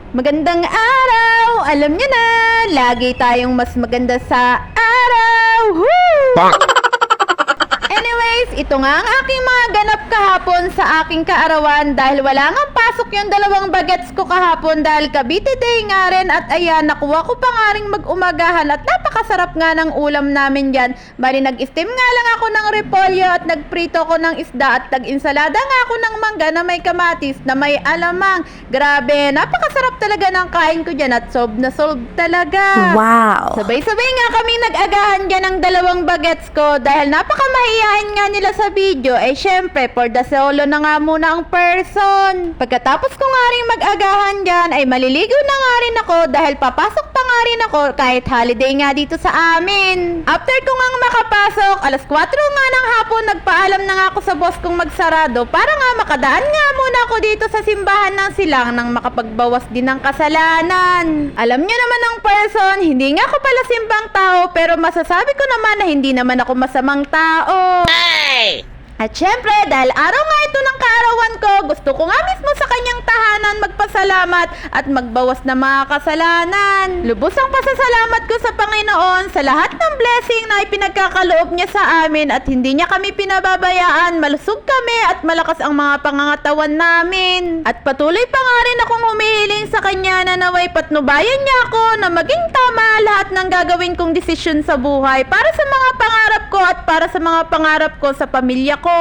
Magandang araw! Alam niyo na, lagi tayong mas maganda sa araw! Woo! Anyways, ito nga ang aking mga ganap kahapon sa aking kaarawan dahil wala nga pasok yung dalawang bagets ko kahapon dahil Cavite Day nga rin at ayan, nakuha ko pa nga rin mag-umagahan at napakasarap nga ng ulam namin dyan. Bali, nag-steam nga lang ako ng repolyo at nagprito ko ng isda at nag-insalada nga ako ng mangga na may kamatis na may alamang. Grabe, napakasarap talaga ng kain ko dyan at solve na solve talaga. Wow! Sabay-sabay nga kaming nag-agahan dyan ng dalawang bagets ko dahil napakamahiyain nga nila sa video. Eh syempre, for the solo na nga muna ang person. Pagkatapos ko nga rin mag-agahan dyan ay maliligo na nga rin ako dahil papasok pa nga rin ako kahit holiday nga dito sa amin. After ko nga makapasok, alas 4 nga ng hapon, nagpaalam na nga ako sa boss kong magsarado para nga makadaan nga muna ako dito sa simbahan ng silang nang makapagbawas din ng kasalanan. Alam nyo naman ang person, hindi nga ako pala simbang tao pero masasabi ko naman na hindi naman ako masamang tao. Hey! At syempre, dahil araw nga ito ng kaarawan ko, gusto ko nga mismo sa kanyang tahanan magpasalamat at magbawas na mga kasalanan. Lubos ang pasasalamat ko sa Panginoon sa lahat ng blessing na ipinagkakaloob niya sa amin at hindi niya kami pinababayaan. Malusog kami at malakas ang mga pangangatawan namin. At patuloy pa nga rin akong humihiling sa kanya na naway patnubayan niya ako na maging tama lahat ng gagawin kong desisyon sa buhay para sa mga pangarap ko at para sa mga pangarap ko sa pamilya ko.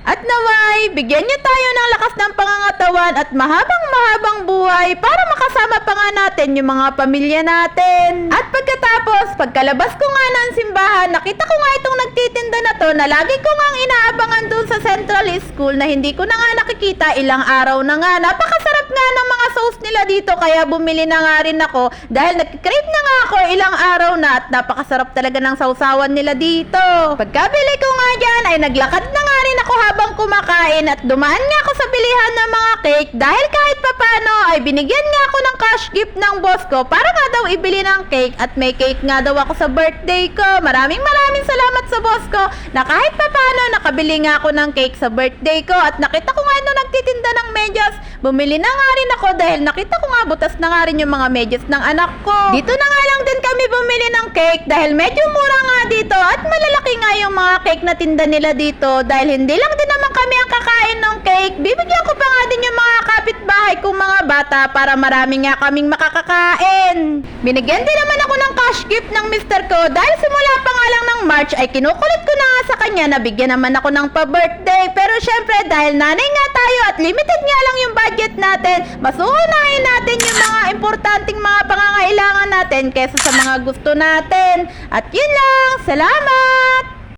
At naway, bigyan niya tayo ng lakas ng pangangatawan at mahabang buhay para makasama pa nga natin yung mga pamilya natin. At pagkatapos, pagkalabas ko nga ng simbahan, nakita ko nga itong nagtitinda na to na lagi ko nga inaabangan dun sa Central School na hindi ko na nga nakikita ilang araw na nga. Napakasarap nga ng mga sauce nila dito kaya bumili na nga rin ako dahil nagkikrave na nga ako ilang araw na at napakasarap talaga ng sausawan nila dito. Pagkabili ko nga dyan ay naglakad na nga rin ako habang kumakain at dumaan nga ako sa bilihan ng mga cake dahil kahit papano ay binigyan nga ako ng cash gift ng boss ko para nga daw ibili ng cake at may cake nga daw ako sa birthday ko. Maraming salamat sa boss ko na kahit papano nakabili nga ako ng cake sa birthday ko at nakita ko nga nung nagtitinda ng medyas, bumili na nga rin ako dahil nakita ko nga butas na nga rin yung mga medyas ng anak ko. Dito na nga lang din kami bumili ng cake dahil medyo mura nga dito at malalaki nga yung mga cake na tinda nila dito dahil hindi lang din naman kami ang kakain ng cake. Bibigyan ko pa nga din yung mga kapitbahay kong mga bata para marami nga kaming makakakain. Binigyan din naman ako ng cash gift ng mister ko dahil simula pa nga lang ng March ay kinukulit ko na nga sa kanya na bigyan naman ako ng pa-birthday. Pero syempre dahil nanay nga tayo at limited nga lang yung budget natin, mas uunahin natin yung mga importanteng mga pangangailangan natin kaysa sa mga gusto natin. At yun lang, salamat!